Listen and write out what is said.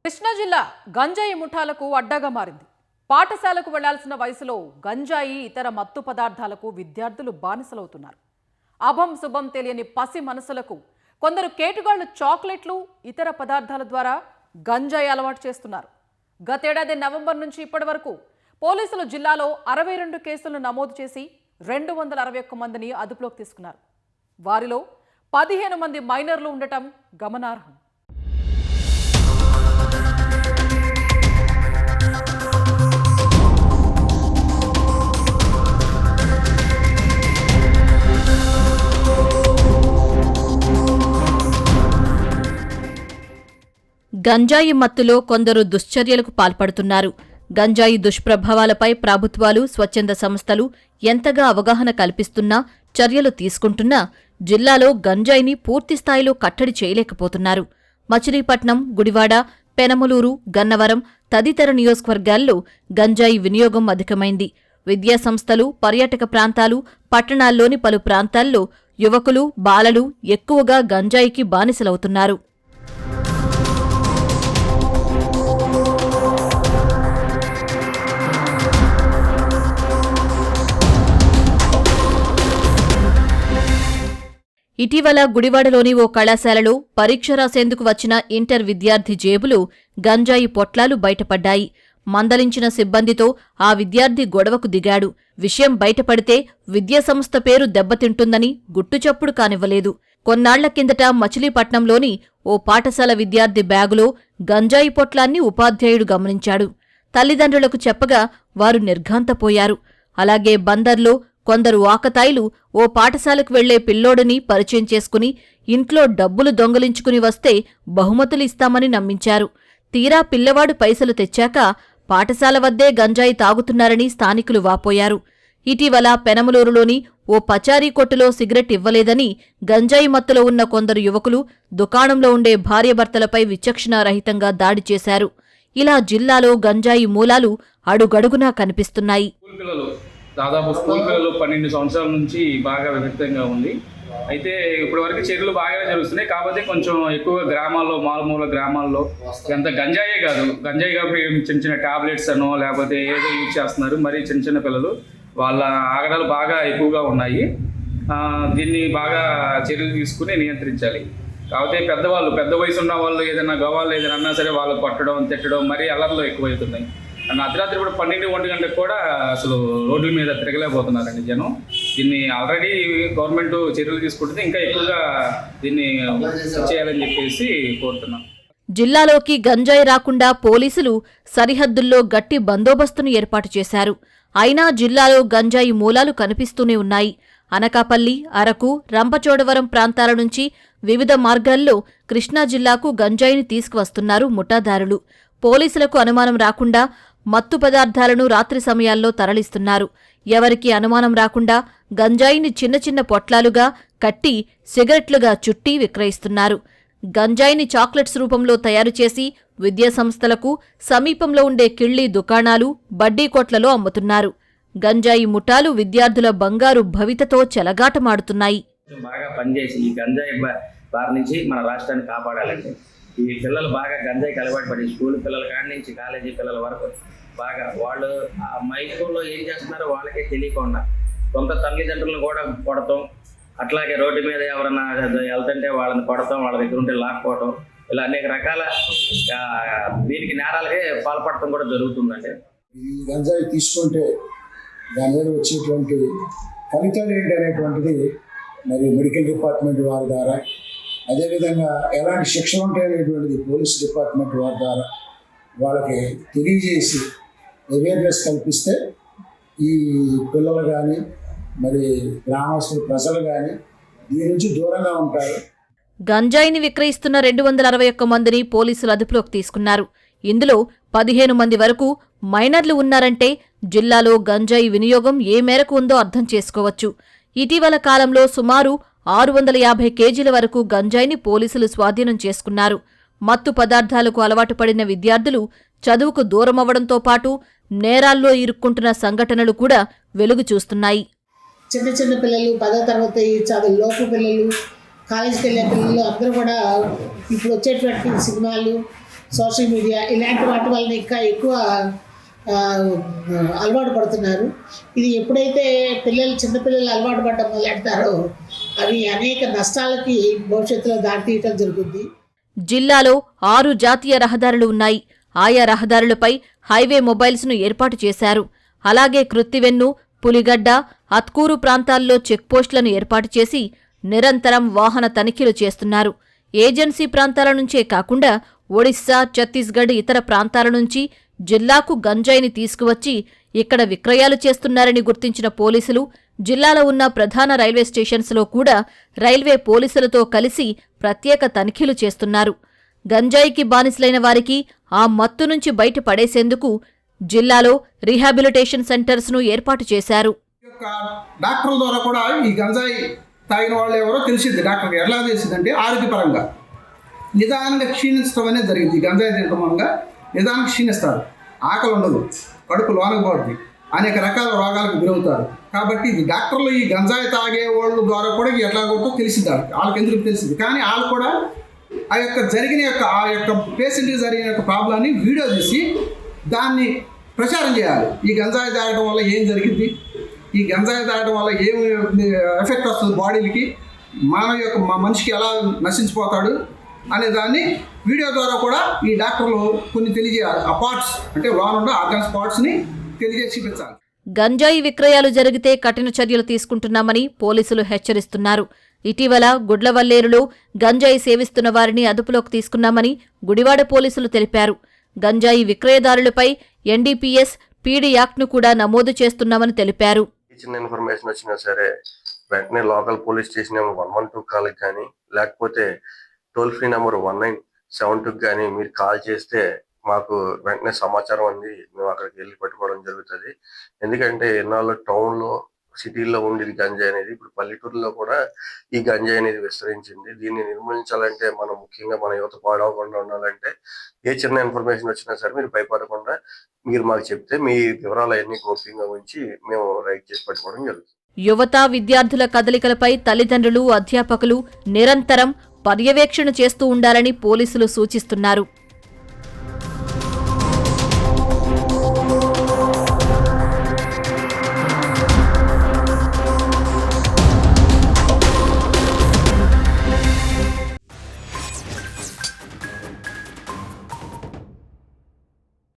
కృష్ణా జిల్లా గంజాయి ముఠాలకు అడ్డాగా మారింది. పాఠశాలకు వెళ్లాల్సిన వయసులో గంజాయి ఇతర మత్తు పదార్థాలకు విద్యార్థులు బానిసలవుతున్నారు. అభం శుభం తెలియని పసి మనసులకు కొందరు కేటుగాళ్లు చాక్లెట్లు ఇతర పదార్థాల ద్వారా గంజాయి అలవాటు చేస్తున్నారు. గతేడాది నవంబర్ నుంచి ఇప్పటి వరకు పోలీసులు జిల్లాలో 62 కేసులను నమోదు చేసి 261 మందిని అదుపులోకి తీసుకున్నారు. వారిలో 15 మంది మైనర్లు ఉండటం గమనార్హం. గంజాయి మత్తులో కొందరు దుశ్చర్యలకు పాల్పడుతున్నారు. గంజాయి దుష్ప్రభావాలపై ప్రభుత్వాలు, స్వచ్ఛంద సంస్థలు ఎంతగా అవగాహన కల్పిస్తున్నా, చర్యలు తీసుకుంటున్నా జిల్లాలో గంజాయిని పూర్తిస్థాయిలో కట్టడి చేయలేకపోతున్నారు. మచిలీపట్నం, గుడివాడ, పెనమలూరు, గన్నవరం తదితర నియోజకవర్గాల్లో గంజాయి వినియోగం అధికమైంది. విద్యాసంస్థలు, పర్యాటక ప్రాంతాలు, పట్టణాల్లోని పలు ప్రాంతాల్లో యువకులు, బాలలు ఎక్కువగా గంజాయికి బానిసలవుతున్నారు. ఇటీవల గుడివాడలోని ఓ కళాశాలలో పరీక్ష రాసేందుకు వచ్చిన ఇంటర్ విద్యార్థి జేబులు గంజాయి పొట్లాలు బయటపడ్డాయి. మందలించిన సిబ్బందితో ఆ విద్యార్థి గొడవకు దిగాడు. విషయం బయటపడితే విద్యాసంస్థ పేరు దెబ్బతింటుందని గుట్టుచప్పుడు కానివ్వలేదు. కొన్నాళ్ల కిందట మచిలీపట్నంలోని ఓ పాఠశాల విద్యార్థి బ్యాగులో గంజాయి పొట్లాన్ని ఉపాధ్యాయుడు గమనించాడు. తల్లిదండ్రులకు చెప్పగా వారు నిర్ఘాంతపోయారు. అలాగే బందర్లో కొందరు ఆకతాయిలు ఓ పాఠశాలకు వెళ్లే పిల్లోడిని పరిచయం చేసుకుని ఇంట్లో డబ్బులు దొంగలించుకుని వస్తే బహుమతులు ఇస్తామని నమ్మించారు. తీరా పిల్లవాడు పైసలు తెచ్చాక పాఠశాల వద్దే గంజాయి తాగుతున్నారని స్థానికులు వాపోయారు. ఇటీవల పెనమలూరులోని ఓ పచారీ కొట్టులో సిగరెట్ ఇవ్వలేదని గంజాయి మత్తులో ఉన్న కొందరు యువకులు దుకాణంలో ఉండే భార్యాభర్తలపై విచక్షణారహితంగా దాడి చేశారు. ఇలా జిల్లాలో గంజాయి మూలాలు అడుగడుగునా కనిపిస్తున్నాయి. దాదాపు స్కూల్ పిల్లలు 12 సంవత్సరాల నుంచి బాగా విపరీతంగా ఉంది. అయితే ఇప్పటివరకు చర్యలు బాగానే జరుగుతున్నాయి. కాకపోతే కొంచెం ఎక్కువగా గ్రామాల్లో, మారుమూల గ్రామాల్లో ఎంత గంజాయే కాదు, గంజాయి కాబట్టి చిన్న చిన్న టాబ్లెట్స్ అనో లేకపోతే ఏదో యూజ్ చేస్తున్నారు. మరి చిన్న చిన్న పిల్లలు వాళ్ళ ఆగడాలు బాగా ఎక్కువగా ఉన్నాయి. దీన్ని బాగా చర్యలు తీసుకుని నియంత్రించాలి. కాకపోతే పెద్దవాళ్ళు, పెద్ద వయసు ఉన్న వాళ్ళు ఏదైనా గవాళ్ళు ఏదైనా అన్నా సరే వాళ్ళు కొట్టడం, తిట్టడం మరి అల్లర్లు ఎక్కువవుతున్నాయి. అర్ధరాత్రి కూడా 12-1 గంటలకు కూడా అసలు రోడ్ల మీద తిరగలేకపోతున్నారండి జనం. దీన్ని ఆల్రెడీ గవర్నమెంట్ చర్యలు తీసుకుంటుంది, ఇంకా ఎక్కువగా దీన్ని చేయాలని చెప్పేసి కోరుతున్నాం. జిల్లాలోకి గంజాయి రాకుండా పోలీసులు సరిహద్దుల్లో గట్టి బందోబస్తును ఏర్పాటు చేశారు. అయినా జిల్లాలో గంజాయి మూలాలు కనిపిస్తూనే ఉన్నాయి. అనకాపల్లి, అరకు, రంపచోడవరం ప్రాంతాల నుంచి వివిధ మార్గాల్లో కృష్ణా జిల్లాకు గంజాయిని తీసుకువస్తున్నారు ముఠాదారులు. పోలీసులకు అనుమానం రాకుండా మత్తు పదార్థాలను రాత్రి సమయాల్లో తరలిస్తున్నారు. ఎవరికీ అనుమానం రాకుండా గంజాయిని చిన్న చిన్న పొట్లాలుగా కట్టి సిగరెట్లుగా చుట్టి విక్రయిస్తున్నారు. గంజాయిని చాక్లెట్స్ రూపంలో తయారు చేసి విద్యాసంస్థలకు, సమీపంలో ఉండే కిళ్లీ దుకాణాలు, బడ్డీ కొట్లలో అమ్ముతున్నారు. గంజాయి ముఠాలు విద్యార్థుల బంగారు భవితతో చెలగాటమాడుతున్నాయి. బాగా పనిచేసి ఈ గంజాయి బారి నుంచి మన రాష్ట్రాన్ని కాపాడాలండి. ఈ పిల్లలు బాగా గంజాయికి అలవాటు పడి స్కూల్ పిల్లల కాడి నుంచి కాలేజీ పిల్లల వరకు బాగా వాళ్ళు ఆ మైస్కూల్లో ఏం చేస్తున్నారో వాళ్ళకే తెలియకుండా కొంత తల్లిదండ్రులను కూడా కొడతాం, అట్లాగే రోడ్డు మీద ఎవరన్నా వెళ్తుంటే వాళ్ళని కొడతాం, వాళ్ళ దగ్గర ఉంటే లాక్కోవటం, ఇలా అనేక రకాల దీనికి నేరాలకే పాల్పడటం కూడా జరుగుతుందండి. ఈ గంజాయి తీసుకుంటే దాని మీద వచ్చేటువంటి ఫలితాలు ఏంటి అనేటువంటిది మరి మెడికల్ డిపార్ట్మెంట్ వారి ద్వారా, అదేవిధంగా ఎలాంటి శిక్షలు ఉంటాయనేటువంటిది పోలీస్ డిపార్ట్మెంట్ వారి ద్వారా వాళ్ళకి తెలియజేసి అవేర్నెస్ కల్పిస్తే ఈ పిల్లలు కానీ మరి గ్రామస్తులు, ప్రజలు కానీ దీని నుంచి దూరంగా ఉంటారు. గంజాయిని విక్రయిస్తున్న 261 మందిని పోలీసులు అదుపులోకి తీసుకున్నారు. ఇందులో 15 మంది వరకు మైనర్లు ఉన్నారంటే జిల్లాలో గంజాయి వినియోగం ఏ మేరకు ఉందో అర్థం చేసుకోవచ్చు. ఇటీవల కాలంలో సుమారు 650 కేజీల వరకు గంజాయిని పోలీసులు స్వాధీనం చేసుకున్నారు. మత్తు పదార్థాలకు అలవాటు పడిన విద్యార్థులు చదువుకు దూరమవ్వడంతో పాటు నేరాల్లో ఇరుక్కుంటున్న సంఘటనలు కూడా వెలుగు చూస్తున్నాయి. చిన్న చిన్న పిల్లలు, 10వ తరగతి చదువు లోపు పిల్లలు, కాలేజీకి వెళ్ళే పిల్లలు అందరూ కూడా ఇప్పుడు వచ్చేటువంటి సినిమాలు సోషల్ మీడియా ఇలాంటి వాటి వలన ఇంకా ఎక్కువ అలవాటు పడుతున్నారు. ఇది ఎప్పుడైతే చిన్నపిల్లలు అలవాటు పడడం మొదలెడతారో అవి అనేక నష్టాలకి భవిష్యత్తులో దారితీయటం జరుగుతుంది. జిల్లాలో 6 జాతీయ రహదారులు ఉన్నాయి. ఆయా రహదారులపై హైవే మొబైల్స్ను ఏర్పాటు చేశారు. అలాగే కృత్తివెన్ను, పులిగడ్డ, అత్కూరు ప్రాంతాల్లో చెక్పోస్టులను ఏర్పాటు చేసి నిరంతరం వాహన తనిఖీలు చేస్తున్నారు. ఏజెన్సీ ప్రాంతాల నుంచే కాకుండా ఒడిశా, ఛత్తీస్గఢ్ ఇతర ప్రాంతాల నుంచి జిల్లాకు గంజాయిని తీసుకువచ్చి ఇక్కడ విక్రయాలు చేస్తున్నారని గుర్తించిన పోలీసులు జిల్లాలో ఉన్న ప్రధాన రైల్వే స్టేషన్స్లో కూడా రైల్వే పోలీసులతో కలిసి ప్రత్యేక తనిఖీలు చేస్తున్నారు. గంజాయికి బానిసలైన వారికి ఆ మత్తు నుంచి బయటపడేసేందుకు జిల్లాలో రీహాబిలిటేషన్ సెంటర్స్ను ఏర్పాటు చేశారు. డాక్టర్ల ద్వారా కూడా ఈ గంజాయి తాగిన వాళ్ళు ఎవరో తెలిసింది. డాక్టర్కి ఎలా తెలిసిందంటే ఆరోగ్యపరంగా నిదానంగా క్షీణించడం అనేది జరిగింది. గంజాయి తినడం మూలంగా నిదానంగా క్షీణిస్తారు, ఆకలి ఉండదు, కడుపు లోనకు పోతుంది, అనేక రకాల రోగాలకు గురవుతారు. కాబట్టి ఇది డాక్టర్లు ఈ గంజాయి తాగే వాళ్ళ ద్వారా కూడా ఎట్లా కొట్టో తెలిసింది. వాళ్ళకి ఎందుకు తెలిసింది, కానీ వాళ్ళు కూడా ఆ యొక్క పేషెంట్కి జరిగిన యొక్క ప్రాబ్లాన్ని వీడియో తీసి దాన్ని ప్రచారం చేయాలి. ఈ గంజాయి తాగడం వల్ల ఏం జరిగింది, ఈ గంజాయి తాగడం వల్ల ఏం ఎఫెక్ట్ వస్తుంది బాడీలకి, మనిషికి ఎలా నశించిపోతాడు అనే దాన్ని వీడియో ద్వారా కూడా ఈ డాక్టర్లు కొన్ని తెలియజేయాలి. ఆ పార్ట్స్ అంటే లోనుండే ఆర్గాన్స్ పార్ట్స్ని తెలియజేసి చూపించాలి. గంజాయి విక్రయాలు జరిగితే కఠిన చర్యలు తీసుకుంటున్నామని పోలీసులు హెచ్చరిస్తున్నారు. ఇటీవల గుడ్లవల్లేరులో గంజాయి సేవిస్తున్న వారిని అదుపులోకి తీసుకున్నామని గుడివాడ పోలీసులు తెలిపారు. గంజాయి విక్రయదారులపై ఎన్డీపీఎస్, పీడీ యాక్ట్ను కూడా నమోదు చేస్తున్నామని తెలిపారు. చిన్న ఇన్ఫర్మేషన్ వచ్చినా సరే వెంటనే లోకల్ పోలీస్ స్టేషన్ 112 కాల్కి కానీ లేకపోతే టోల్ ఫ్రీ నెంబర్ 1972 కానీ మీరు కాల్ చేస్తే మాకు వెంటనే సమాచారం అంది మేము అక్కడికి వెళ్ళి పట్టుకోవడం జరుగుతుంది. ఎందుకంటే ఎన్నాళ్ళు టౌన్లో సిటీల్లో ఉండేది గంజాయి అనేది ఇప్పుడు పల్లెటూరులో కూడా ఈ గంజాయి అనేది విస్తరించింది. దీన్ని నిర్మూలించాలంటే మనం ముఖ్యంగా మన యువత పాడవకుండా ఉండాలంటే ఏ చిన్న ఇన్ఫర్మేషన్ వచ్చినా సరే మీరు భయపడకుండా మీరు మాకు చెప్తే మీ వివరాలు అన్ని గోప్యంగా ఉంచి మేము రైట్ చేసి పట్టుకోవడం జరుగుతుంది. యువత, విద్యార్థుల కదలికలపై తల్లిదండ్రులు, అధ్యాపకులు నిరంతరం పర్యవేక్షణ చేస్తూ ఉండాలని పోలీసులు సూచిస్తున్నారు.